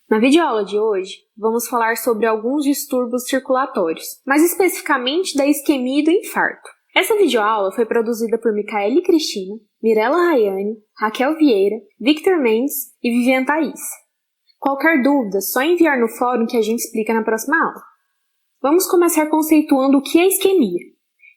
Na videoaula de hoje, vamos falar sobre alguns distúrbios circulatórios, mais especificamente da isquemia e do infarto. Essa videoaula foi produzida por Micaele Cristina, Mirella Rayane, Raquel Vieira, Victor Mendes e Vivian Thaís. Qualquer dúvida, só enviar no fórum que a gente explica na próxima aula. Vamos começar conceituando o que é isquemia.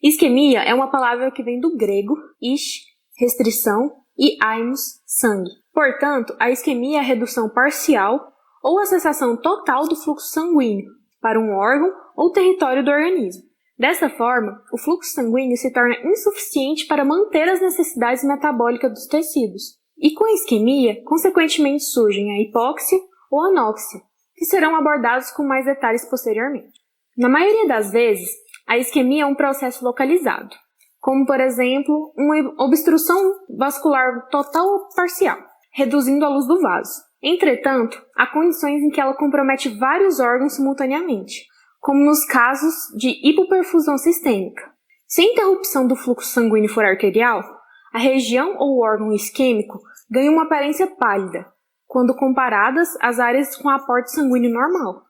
Isquemia é uma palavra que vem do grego isch, restrição, e aimos, sangue. Portanto, a isquemia é a redução parcial ou a cessação total do fluxo sanguíneo para um órgão ou território do organismo. Dessa forma, o fluxo sanguíneo se torna insuficiente para manter as necessidades metabólicas dos tecidos. E com a isquemia, consequentemente surgem a hipóxia ou anóxia, que serão abordados com mais detalhes posteriormente. Na maioria das vezes, a isquemia é um processo localizado, como por exemplo, uma obstrução vascular total ou parcial, reduzindo a luz do vaso. Entretanto, há condições em que ela compromete vários órgãos simultaneamente, como nos casos de hipoperfusão sistêmica. Se a interrupção do fluxo sanguíneo for arterial, a região ou órgão isquêmico ganha uma aparência pálida, quando comparadas às áreas com aporte sanguíneo normal,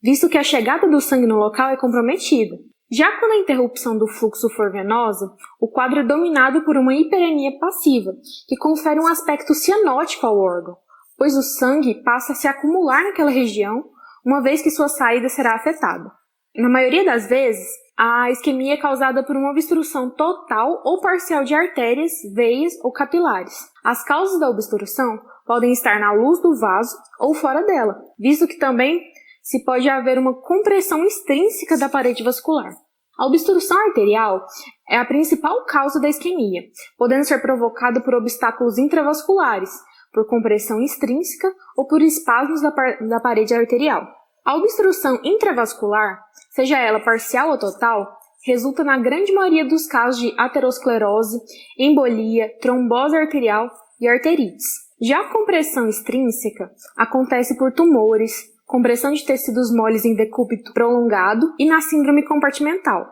visto que a chegada do sangue no local é comprometida. Já quando a interrupção do fluxo for venosa, o quadro é dominado por uma hiperemia passiva, que confere um aspecto cianótico ao órgão, pois o sangue passa a se acumular naquela região, uma vez que sua saída será afetada. Na maioria das vezes, a isquemia é causada por uma obstrução total ou parcial de artérias, veias ou capilares. As causas da obstrução podem estar na luz do vaso ou fora dela, visto que também se pode haver uma compressão extrínseca da parede vascular. A obstrução arterial é a principal causa da isquemia, podendo ser provocada por obstáculos intravasculares, por compressão extrínseca ou por espasmos da parede arterial. A obstrução intravascular, seja ela parcial ou total, resulta na grande maioria dos casos de aterosclerose, embolia, trombose arterial e arterites. Já a compressão extrínseca acontece por tumores, compressão de tecidos moles em decúbito prolongado e na síndrome compartimental.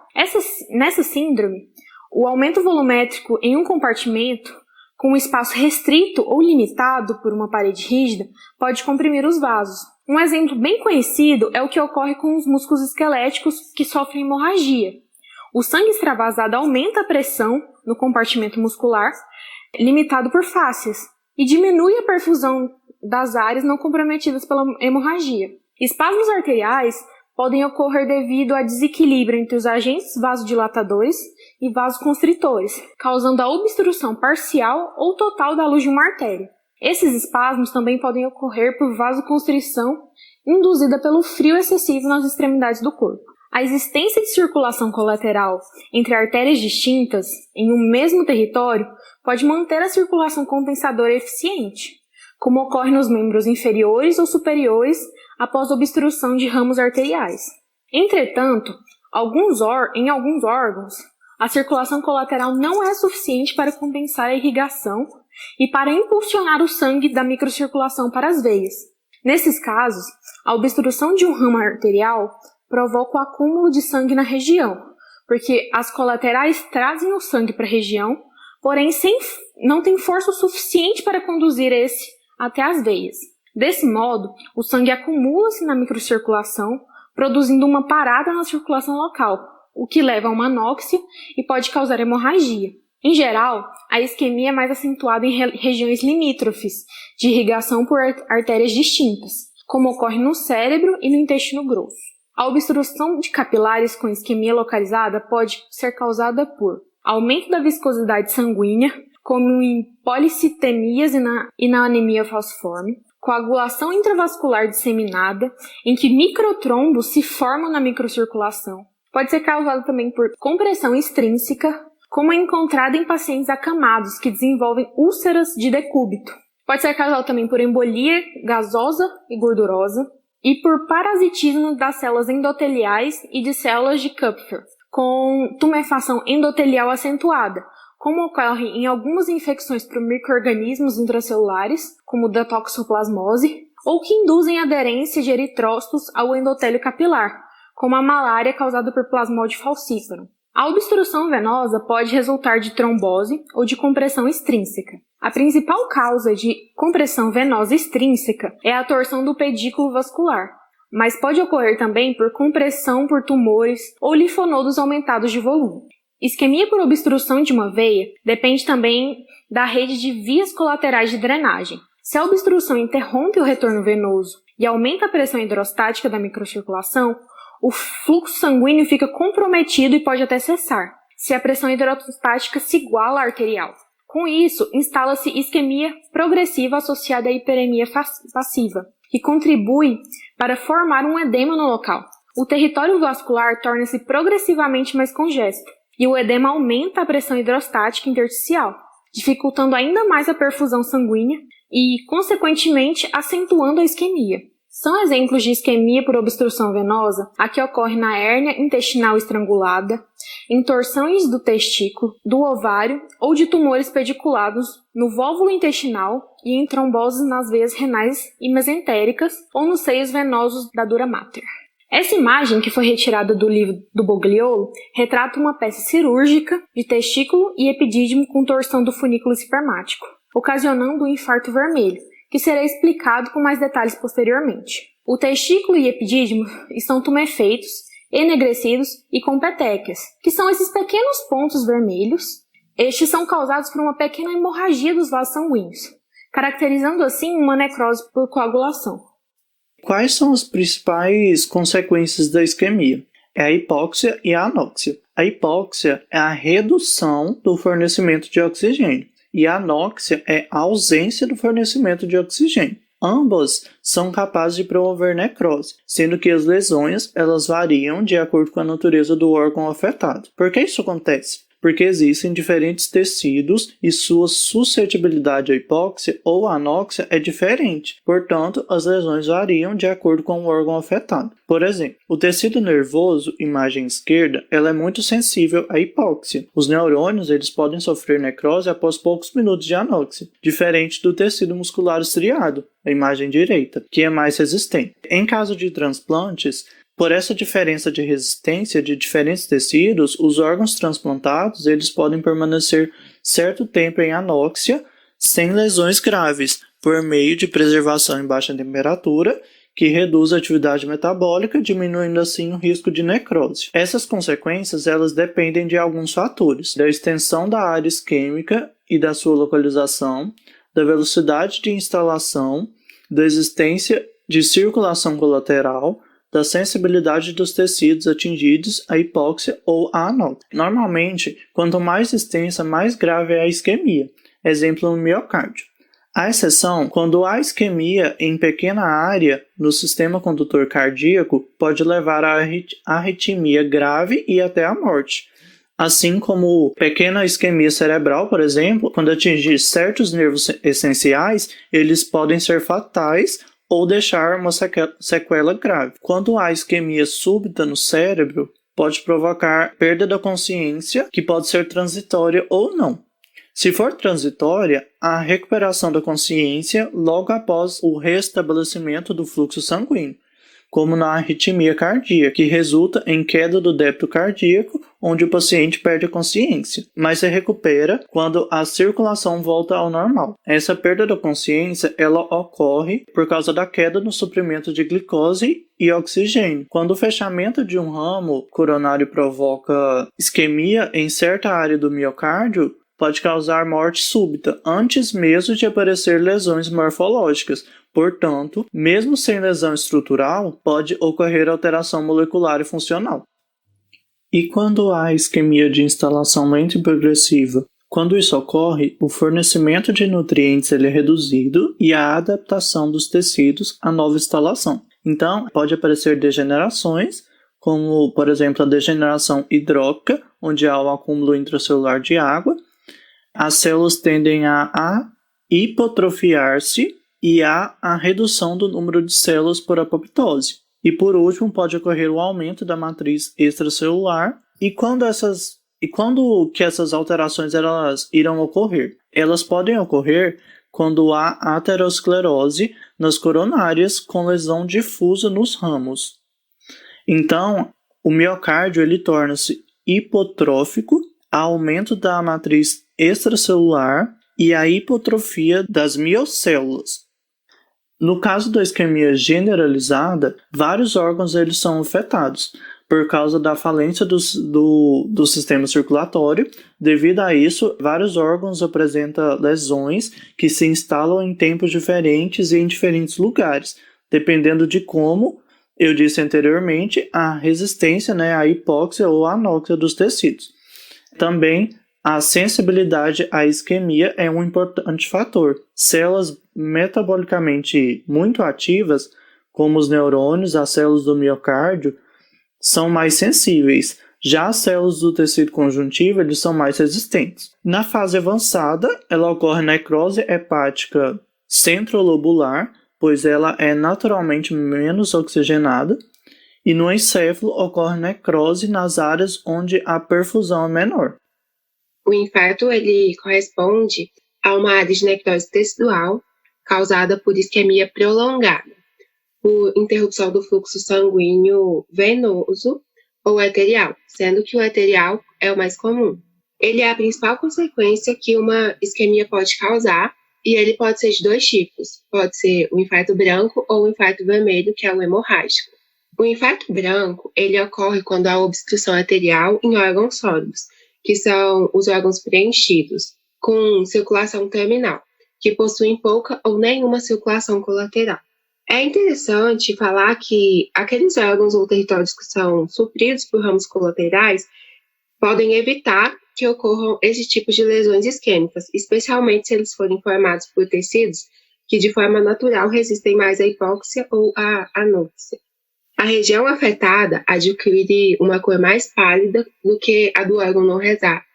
Nessa síndrome, o aumento volumétrico em um compartimento, com um espaço restrito ou limitado por uma parede rígida, pode comprimir os vasos. Um exemplo bem conhecido é o que ocorre com os músculos esqueléticos que sofrem hemorragia. O sangue extravasado aumenta a pressão no compartimento muscular, limitado por fáscias, e diminui a perfusão das áreas não comprometidas pela hemorragia. Espasmos arteriais podem ocorrer devido a desequilíbrio entre os agentes vasodilatadores e vasoconstritores, causando a obstrução parcial ou total da luz de uma artéria. Esses espasmos também podem ocorrer por vasoconstrição induzida pelo frio excessivo nas extremidades do corpo. A existência de circulação colateral entre artérias distintas em um mesmo território pode manter a circulação compensadora eficiente, como ocorre nos membros inferiores ou superiores após obstrução de ramos arteriais. Entretanto, em alguns órgãos, a circulação colateral não é suficiente para compensar a irrigação e para impulsionar o sangue da microcirculação para as veias. Nesses casos, a obstrução de um ramo arterial provoca o acúmulo de sangue na região, porque as colaterais trazem o sangue para a região, porém não tem força suficiente para conduzir esse até as veias. Desse modo, o sangue acumula-se na microcirculação, produzindo uma parada na circulação local, o que leva a uma anóxia e pode causar hemorragia. Em geral, a isquemia é mais acentuada em regiões limítrofes, de irrigação por artérias distintas, como ocorre no cérebro e no intestino grosso. A obstrução de capilares com isquemia localizada pode ser causada por aumento da viscosidade sanguínea, como em policitemias e na anemia falciforme, coagulação intravascular disseminada, em que microtrombos se formam na microcirculação. Pode ser causada também por compressão extrínseca, como é encontrada em pacientes acamados que desenvolvem úlceras de decúbito. Pode ser causada também por embolia gasosa e gordurosa e por parasitismo das células endoteliais e de células de Kupffer, com tumefação endotelial acentuada, como ocorre em algumas infecções por micro-organismos intracelulares, como da toxoplasmose, ou que induzem aderência de eritrócitos ao endotélio capilar, como a malária causada por plasmodium falciparum. A obstrução venosa pode resultar de trombose ou de compressão extrínseca. A principal causa de compressão venosa extrínseca é a torção do pedículo vascular, mas pode ocorrer também por compressão por tumores ou linfonodos aumentados de volume. Isquemia por obstrução de uma veia depende também da rede de vias colaterais de drenagem. Se a obstrução interrompe o retorno venoso e aumenta a pressão hidrostática da microcirculação, o fluxo sanguíneo fica comprometido e pode até cessar, se a pressão hidrostática se iguala à arterial. Com isso, instala-se isquemia progressiva associada à hiperemia passiva, que contribui para formar um edema no local. O território vascular torna-se progressivamente mais congesto, e o edema aumenta a pressão hidrostática intersticial, dificultando ainda mais a perfusão sanguínea e, consequentemente, acentuando a isquemia. São exemplos de isquemia por obstrução venosa a que ocorre na hérnia intestinal estrangulada, em torções do testículo, do ovário ou de tumores pediculados no vóvulo intestinal e em tromboses nas veias renais e mesentéricas ou nos seios venosos da dura mater. Essa imagem, que foi retirada do livro do Bogliolo, retrata uma peça cirúrgica de testículo e epidídimo com torção do funículo espermático, ocasionando um infarto vermelho, que será explicado com mais detalhes posteriormente. O testículo e epidídimo estão tumefeitos, enegrecidos e com petequias, que são esses pequenos pontos vermelhos. Estes são causados por uma pequena hemorragia dos vasos sanguíneos, caracterizando assim uma necrose por coagulação. Quais são as principais consequências da isquemia? É a hipóxia e a anóxia. A hipóxia é a redução do fornecimento de oxigênio e a anóxia é a ausência do fornecimento de oxigênio. Ambas são capazes de promover necrose, sendo que as lesões elas variam de acordo com a natureza do órgão afetado. Por que isso acontece? Porque existem diferentes tecidos e sua suscetibilidade à hipóxia ou à anóxia é diferente. Portanto, as lesões variam de acordo com o órgão afetado. Por exemplo, o tecido nervoso, imagem esquerda, ela é muito sensível à hipóxia. Os neurônios eles podem sofrer necrose após poucos minutos de anóxia, diferente do tecido muscular estriado, a imagem direita, que é mais resistente. Em caso de transplantes, por essa diferença de resistência de diferentes tecidos, os órgãos transplantados eles podem permanecer certo tempo em anóxia sem lesões graves, por meio de preservação em baixa temperatura, que reduz a atividade metabólica, diminuindo assim o risco de necrose. Essas consequências elas dependem de alguns fatores, da extensão da área isquêmica e da sua localização, da velocidade de instalação, da existência de circulação colateral, da sensibilidade dos tecidos atingidos à hipóxia ou à anóxia. Normalmente, quanto mais extensa, mais grave é a isquemia. Exemplo no miocárdio. A exceção, quando há isquemia em pequena área no sistema condutor cardíaco, pode levar a arritmia grave e até a morte. Assim como pequena isquemia cerebral, por exemplo, quando atingir certos nervos essenciais, eles podem ser fatais ou deixar uma sequela grave. Quando há isquemia súbita no cérebro, pode provocar perda da consciência, que pode ser transitória ou não. Se for transitória, a recuperação da consciência logo após o restabelecimento do fluxo sanguíneo, como na arritmia cardíaca, que resulta em queda do débito cardíaco, onde o paciente perde a consciência, mas se recupera quando a circulação volta ao normal. Essa perda da consciência ela ocorre por causa da queda no suprimento de glicose e oxigênio. Quando o fechamento de um ramo coronário provoca isquemia em certa área do miocárdio, pode causar morte súbita, antes mesmo de aparecer lesões morfológicas. Portanto, mesmo sem lesão estrutural, pode ocorrer alteração molecular e funcional. E quando há isquemia de instalação lenta e progressiva? Quando isso ocorre, o fornecimento de nutrientes ele é reduzido e a adaptação dos tecidos à nova instalação. Então, pode aparecer degenerações, como, por exemplo, a degeneração hidrópica, onde há o acúmulo intracelular de água. As células tendem a hipotrofiar-se e há a redução do número de células por apoptose. E por último, pode ocorrer o aumento da matriz extracelular. E quando que essas alterações elas irão ocorrer? Elas podem ocorrer quando há aterosclerose nas coronárias com lesão difusa nos ramos. Então, o miocárdio ele torna-se hipotrófico, aumento da matriz extracelular e a hipotrofia das miocélulas. No caso da isquemia generalizada, vários órgãos eles são afetados por causa da falência do sistema circulatório. Devido a isso, vários órgãos apresentam lesões que se instalam em tempos diferentes e em diferentes lugares, dependendo de como, eu disse anteriormente, a resistência, a hipóxia ou a anóxia dos tecidos. Também a sensibilidade à isquemia é um importante fator. Células metabolicamente muito ativas, como os neurônios, as células do miocárdio, são mais sensíveis. Já as células do tecido conjuntivo eles são mais resistentes. Na fase avançada, ela ocorre necrose hepática centrolobular, pois ela é naturalmente menos oxigenada, e no encéfalo ocorre necrose nas áreas onde a perfusão é menor. O infarto ele corresponde a uma área de necrose tecidual causada por isquemia prolongada, por interrupção do fluxo sanguíneo venoso ou arterial, sendo que o arterial é o mais comum. Ele é a principal consequência que uma isquemia pode causar e ele pode ser de dois tipos. Pode ser o infarto branco ou o infarto vermelho, que é o hemorrágico. O infarto branco ele ocorre quando há obstrução arterial em órgãos sólidos, que são os órgãos preenchidos, com circulação terminal, que possuem pouca ou nenhuma circulação colateral. É interessante falar que aqueles órgãos ou territórios que são supridos por ramos colaterais podem evitar que ocorram esse tipo de lesões isquêmicas, especialmente se eles forem formados por tecidos que de forma natural resistem mais à hipóxia ou à anóxia. A região afetada adquire uma cor mais pálida do que a do órgão não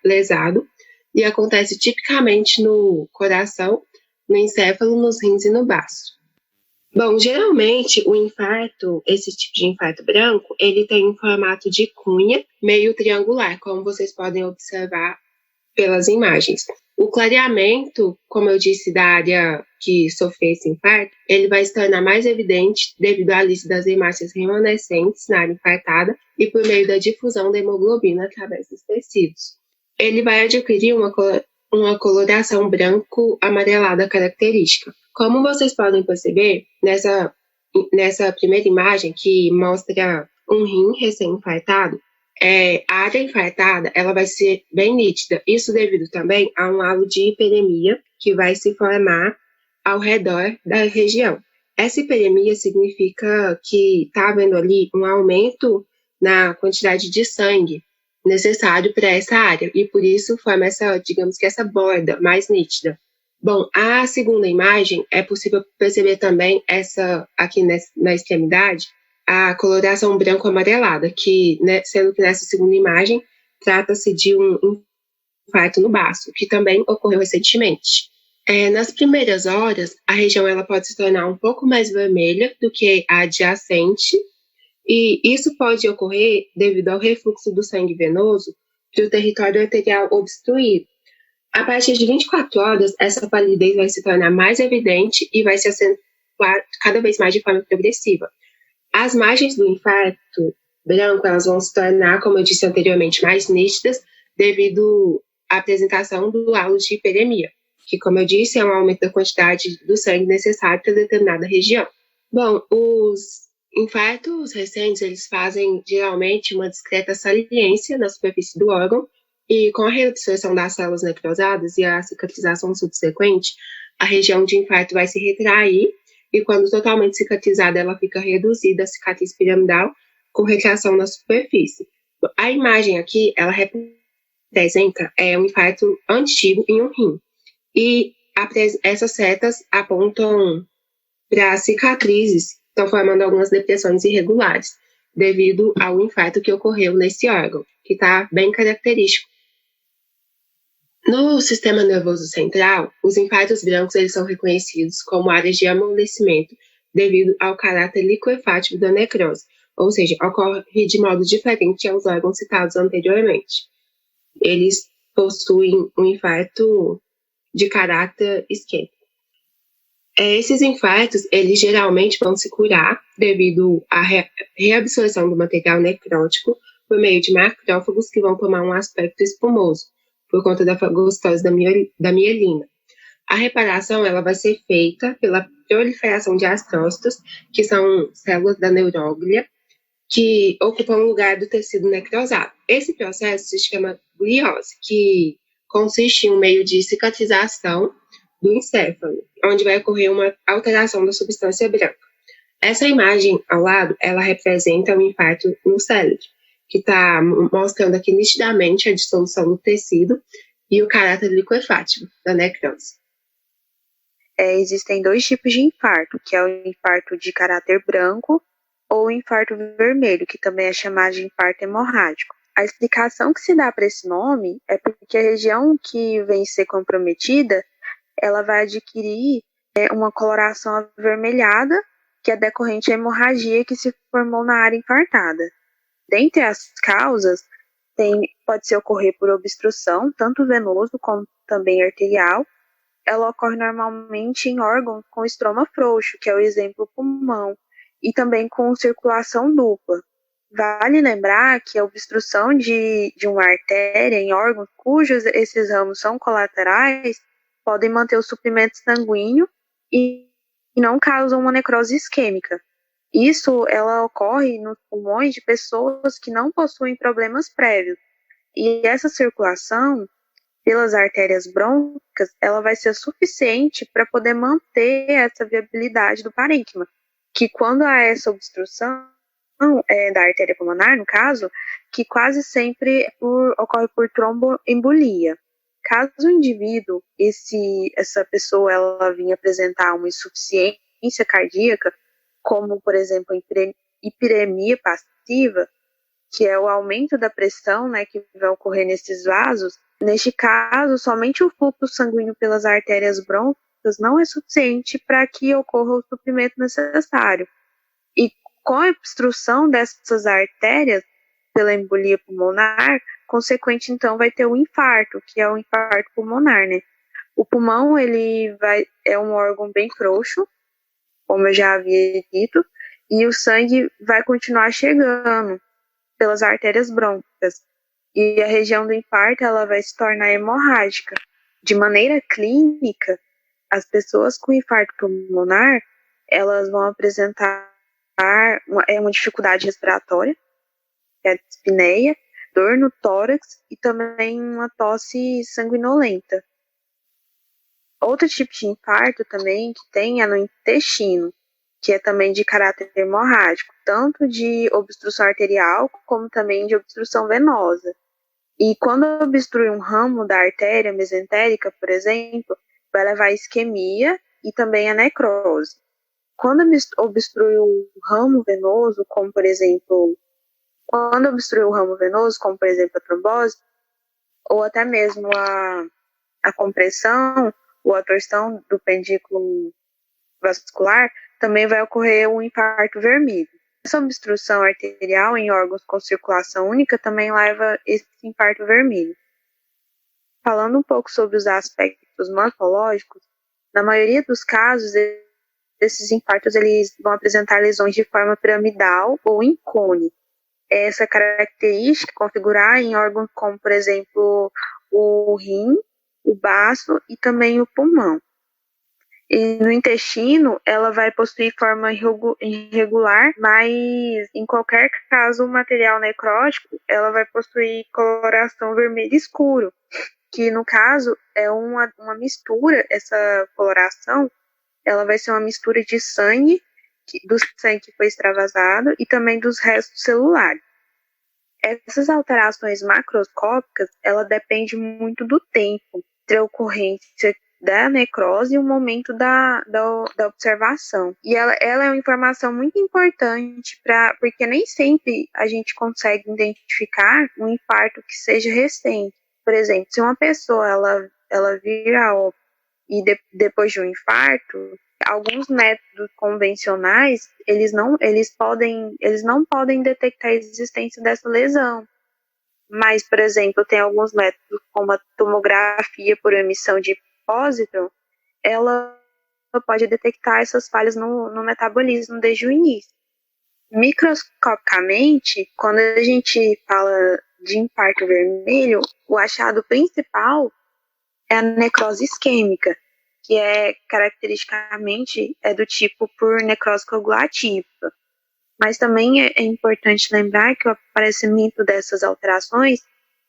lesado e acontece tipicamente no coração, no encéfalo, nos rins e no baço. Bom, geralmente o infarto, esse tipo de infarto branco, ele tem um formato de cunha meio triangular, como vocês podem observar pelas imagens. O clareamento, como eu disse, da área que sofreu esse infarto, ele vai se tornar mais evidente devido à lista das hemácias remanescentes na área infartada e por meio da difusão da hemoglobina através dos tecidos. Ele vai adquirir uma coloração branco-amarelada característica. Como vocês podem perceber, nessa primeira imagem que mostra um rim recém-infartado, a área infartada ela vai ser bem nítida. Isso devido também a um halo de hiperemia que vai se formar ao redor da região. Essa hiperemia significa que está havendo ali um aumento na quantidade de sangue necessário para essa área e por isso forma essa borda mais nítida. Bom, a segunda imagem é possível perceber também aqui na extremidade a coloração branco-amarelada, sendo que nessa segunda imagem trata-se de um infarto no baço, que também ocorreu recentemente. Nas primeiras horas, a região ela pode se tornar um pouco mais vermelha do que a adjacente, e isso pode ocorrer devido ao refluxo do sangue venoso para o território arterial obstruído. A partir de 24 horas, essa palidez vai se tornar mais evidente e vai se acentuar cada vez mais de forma progressiva. As margens do infarto branco elas vão se tornar, como eu disse anteriormente, mais nítidas devido à apresentação do halo de hiperemia, que, como eu disse, é um aumento da quantidade do sangue necessário para determinada região. Bom, os infartos recentes eles fazem geralmente uma discreta saliência na superfície do órgão, e com a reabsorção das células necrosadas e a cicatrização subsequente, a região de infarto vai se retrair e quando totalmente cicatrizada, ela fica reduzida à cicatriz piramidal com retração na superfície. A imagem aqui, ela representa um infarto antigo em um rim. E essas setas apontam para cicatrizes, estão formando algumas depressões irregulares, devido ao infarto que ocorreu nesse órgão, que está bem característico. No sistema nervoso central, os infartos brancos eles são reconhecidos como áreas de amolecimento devido ao caráter liquefático da necrose, ou seja, ocorre de modo diferente aos órgãos citados anteriormente. Eles possuem um infarto de caráter isquêmico. Esses infartos, eles geralmente vão se curar devido à reabsorção do material necrótico por meio de macrófagos que vão tomar um aspecto espumoso, por conta da fagocitose da mielina. A reparação ela vai ser feita pela proliferação de astrócitos, que são células da neuróglia, que ocupam o lugar do tecido necrosado. Esse processo se chama gliose, que consiste em um meio de cicatrização do encéfalo, onde vai ocorrer uma alteração da substância branca. Essa imagem ao lado, ela representa um infarto no cérebro, que está mostrando aqui nitidamente a dissolução do tecido e o caráter liquefático da necrose. Existem 2 tipos de infarto, que é o infarto de caráter branco ou o infarto vermelho, que também é chamado de infarto hemorrágico. A explicação que se dá para esse nome é porque a região que vem ser comprometida, ela vai adquirir uma coloração avermelhada, que é decorrente da hemorragia que se formou na área infartada. Dentre as causas, pode ocorrer por obstrução, tanto venoso como também arterial. Ela ocorre normalmente em órgãos com estroma frouxo, que é o exemplo pulmão, e também com circulação dupla. Vale lembrar que a obstrução de uma artéria em órgãos cujos esses ramos são colaterais podem manter o suprimento sanguíneo e não causam uma necrose isquêmica. Isso ela ocorre nos pulmões de pessoas que não possuem problemas prévios. E essa circulação pelas artérias brônquicas, ela vai ser suficiente para poder manter essa viabilidade do parênquima, que quando há essa obstrução da artéria pulmonar, no caso, que quase sempre ocorre por tromboembolia. Caso o indivíduo, essa pessoa, ela vinha apresentar uma insuficiência cardíaca, como, por exemplo, hiperemia passiva, que é o aumento da pressão, né, que vai ocorrer nesses vasos. Neste caso, somente o fluxo sanguíneo pelas artérias brônquicas não é suficiente para que ocorra o suprimento necessário. E com a obstrução dessas artérias pela embolia pulmonar, consequente, então, vai ter o infarto, que é o infarto pulmonar, né? O pulmão, é um órgão bem frouxo, como eu já havia dito, e o sangue vai continuar chegando pelas artérias brônquicas. E a região do infarto ela vai se tornar hemorrágica. De maneira clínica, as pessoas com infarto pulmonar, elas vão apresentar uma dificuldade respiratória, que é a dispneia, dor no tórax e também uma tosse sanguinolenta. Outro tipo de infarto também que tem é no intestino, que é também de caráter hemorrágico, tanto de obstrução arterial como também de obstrução venosa. E quando obstrui um ramo da artéria mesentérica, por exemplo, vai levar a isquemia e também a necrose. Quando obstrui o ramo venoso, como por exemplo, a trombose, ou até mesmo a compressão ou a torção do pendículo vascular, também vai ocorrer um infarto vermelho. Essa obstrução arterial em órgãos com circulação única também leva a esse infarto vermelho. Falando um pouco sobre os aspectos morfológicos, na maioria dos casos, esses infartos eles vão apresentar lesões de forma piramidal ou em cone. Essa característica configurar em órgãos como, por exemplo, o rim, o baço e também o pulmão. E no intestino, ela vai possuir forma irregular, mas em qualquer caso, o material necrótico, ela vai possuir coloração vermelho escuro, que no caso é uma mistura, essa coloração, ela vai ser uma mistura de sangue, do sangue que foi extravasado e também dos restos celulares. Essas alterações macroscópicas, ela depende muito do tempo entre a ocorrência da necrose e o momento da observação. E ela é uma informação muito importante, porque nem sempre a gente consegue identificar um infarto que seja recente. Por exemplo, se uma pessoa ela vir a óbito e depois de um infarto, alguns métodos convencionais, eles não podem detectar a existência dessa lesão. Mas, por exemplo, tem alguns métodos como a tomografia por emissão de pósitron, ela pode detectar essas falhas no metabolismo desde o início. Microscopicamente, quando a gente fala de infarto vermelho, o achado principal é a necrose isquêmica, que caracteristicamente do tipo por necrose coagulativa. Mas também é importante lembrar que o aparecimento dessas alterações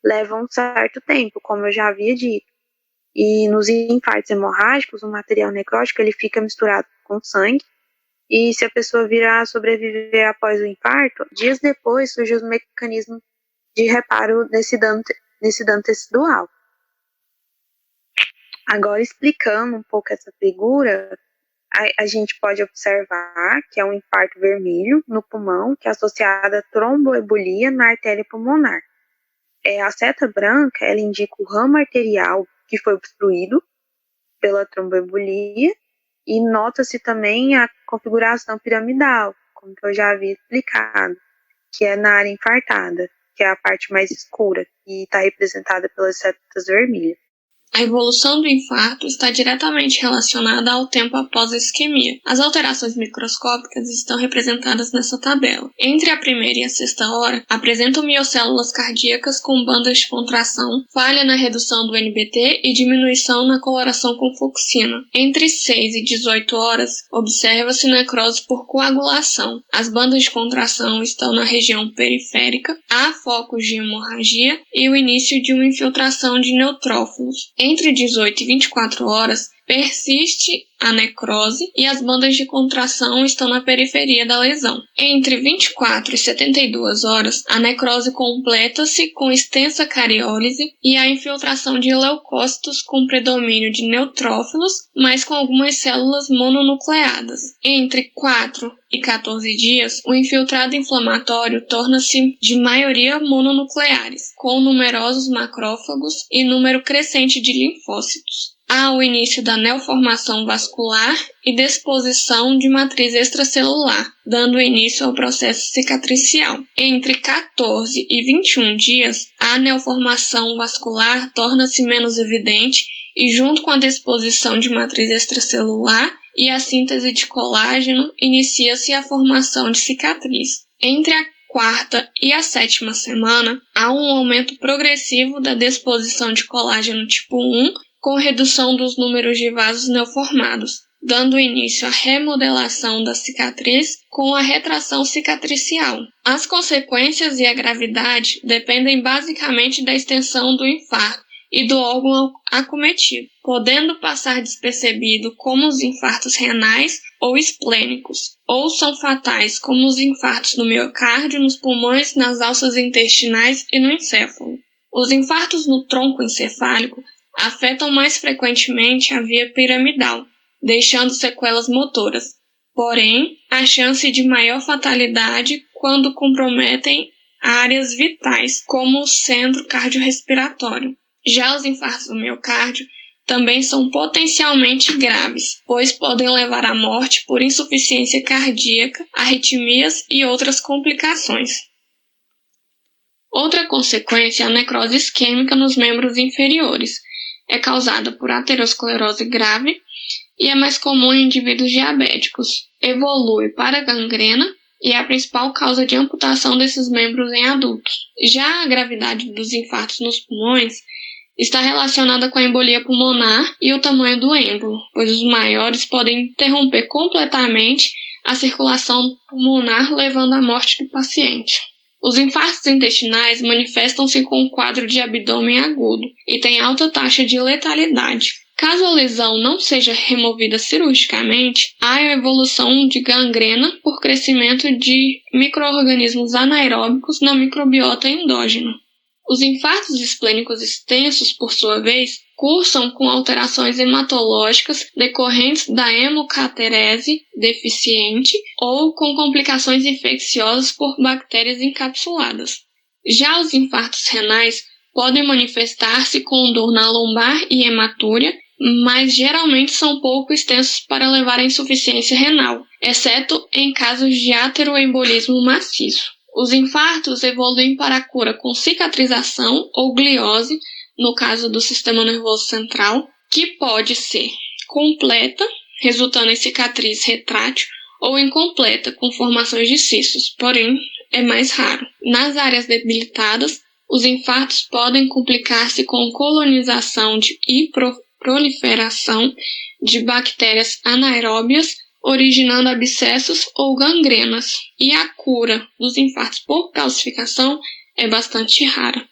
leva um certo tempo, como eu já havia dito. E nos infartos hemorrágicos, o material necrótico ele fica misturado com sangue, e se a pessoa vir a sobreviver após o infarto, dias depois surge o mecanismo de reparo nesse dano tecidual. Agora, explicando um pouco essa figura, a gente pode observar que é um infarto vermelho no pulmão, que é associado a tromboembolia na artéria pulmonar. A seta branca, ela indica o ramo arterial que foi obstruído pela tromboembolia, e nota-se também a configuração piramidal, como eu já havia explicado, que é na área infartada, que é a parte mais escura, e está representada pelas setas vermelhas. A evolução do infarto está diretamente relacionada ao tempo após a isquemia. As alterações microscópicas estão representadas nessa tabela. Entre a primeira e a sexta hora, apresentam miocélulas cardíacas com bandas de contração, falha na redução do NBT e diminuição na coloração com fluoxina. Entre 6 e 18 horas, observa-se necrose por coagulação. As bandas de contração estão na região periférica, há focos de hemorragia e o início de uma infiltração de neutrófilos. Entre 18 e 24 horas, persiste a necrose e as bandas de contração estão na periferia da lesão. Entre 24 e 72 horas, a necrose completa-se com extensa cariólise e a infiltração de leucócitos com predomínio de neutrófilos, mas com algumas células mononucleadas. Entre 4 e 14 dias, o infiltrado inflamatório torna-se de maioria mononucleares, com numerosos macrófagos e número crescente de linfócitos. Há o início da neoformação vascular e disposição de matriz extracelular, dando início ao processo cicatricial. Entre 14 e 21 dias, a neoformação vascular torna-se menos evidente e, junto com a disposição de matriz extracelular e a síntese de colágeno, inicia-se a formação de cicatriz. Entre a quarta e a sétima semana, há um aumento progressivo da disposição de colágeno tipo 1, com redução dos números de vasos neoformados, dando início à remodelação da cicatriz com a retração cicatricial. As consequências e a gravidade dependem basicamente da extensão do infarto e do órgão acometido, podendo passar despercebido como os infartos renais ou esplênicos, ou são fatais como os infartos no miocárdio, nos pulmões, nas alças intestinais e no encéfalo. Os infartos no tronco encefálico afetam mais frequentemente a via piramidal, deixando sequelas motoras. Porém, há chance de maior fatalidade quando comprometem áreas vitais, como o centro cardiorrespiratório. Já os infartos do miocárdio também são potencialmente graves, pois podem levar à morte por insuficiência cardíaca, arritmias e outras complicações. Outra consequência é a necrose isquêmica nos membros inferiores. É causada por aterosclerose grave e é mais comum em indivíduos diabéticos. Evolui para gangrena e é a principal causa de amputação desses membros em adultos. Já a gravidade dos infartos nos pulmões está relacionada com a embolia pulmonar e o tamanho do êmbolo, pois os maiores podem interromper completamente a circulação pulmonar, levando à morte do paciente. Os infartos intestinais manifestam-se com um quadro de abdômen agudo e têm alta taxa de letalidade. Caso a lesão não seja removida cirurgicamente, há a evolução de gangrena por crescimento de micro-organismos anaeróbicos na microbiota endógena. Os infartos esplênicos extensos, por sua vez, cursam com alterações hematológicas decorrentes da hemocaterese deficiente ou com complicações infecciosas por bactérias encapsuladas. Já os infartos renais podem manifestar-se com dor na lombar e hematúria, mas geralmente são pouco extensos para levar à insuficiência renal, exceto em casos de ateroembolismo maciço. Os infartos evoluem para a cura com cicatrização ou gliose, no caso do sistema nervoso central, que pode ser completa, resultando em cicatriz retrátil, ou incompleta, com formações de cistos, porém é mais raro. Nas áreas debilitadas, os infartos podem complicar-se com colonização e proliferação de bactérias anaeróbias, originando abscessos ou gangrenas. E a cura dos infartos por calcificação é bastante rara.